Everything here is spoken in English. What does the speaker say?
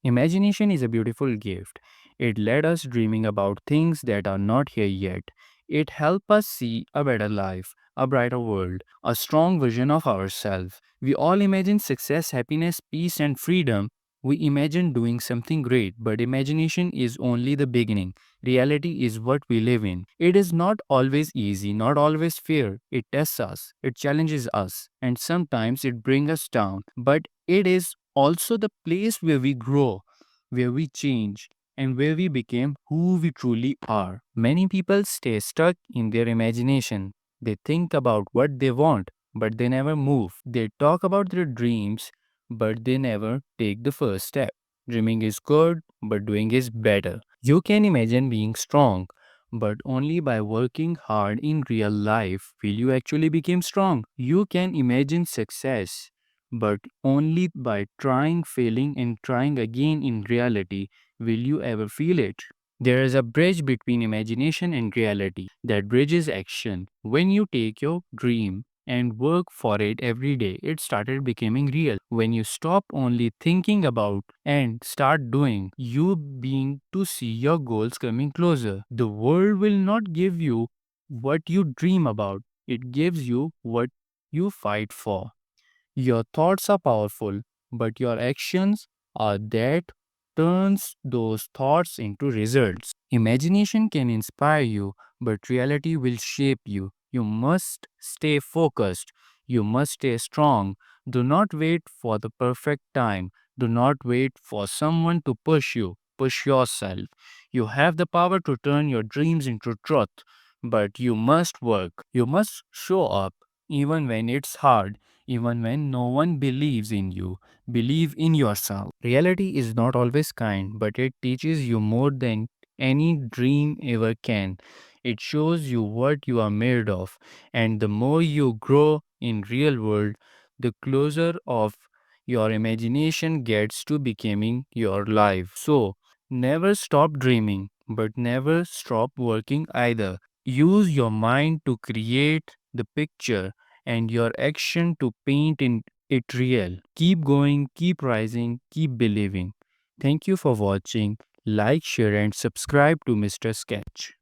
Imagination is a beautiful gift. It led us dreaming about things that are not here yet. It helped us see a better life, a brighter world, a strong vision of ourselves. We all imagine success, happiness, peace, and freedom. We imagine doing something great, but imagination is only the beginning. Reality is what we live in. It is not always easy, not always fair. It tests us, it challenges us, and sometimes it brings us down. But it is also the place where we grow, where we change, and where we become who we truly are. Many people stay stuck in their imagination. They think about what they want, but they never move. They talk about their dreams, but they never take the first step. Dreaming is good, but doing is better. You can imagine being strong, but only by working hard in real life will you actually become strong. You can imagine success, but only by trying, failing, and trying again in reality will you ever feel it. There is a bridge between imagination and reality. That bridge is action. When you take your dream and work for it every day, it started becoming real. When you stop only thinking about and start doing, you being to see your goals coming closer. The world will not give you what you dream about, it gives you what you fight for. Your thoughts are powerful, but your actions are that turns those thoughts into results. Imagination can inspire you, but reality will shape you. You must stay focused. You must stay strong. Do not wait for the perfect time. Do not wait for someone to push you. Push yourself. You have the power to turn your dreams into truth, but you must work. You must show up even when it's hard, even when no one believes in you. Believe in yourself. Reality is not always kind, but it teaches you more than any dream ever can. It shows you what you are made of, and the more you grow in real world, the closer of your imagination gets to becoming your life. So, never stop dreaming, but never stop working either. Use your mind to create the picture and your action to paint in it real. Keep going, keep rising, keep believing. Thank you for watching. Like, share, and subscribe to Mr. Sketch.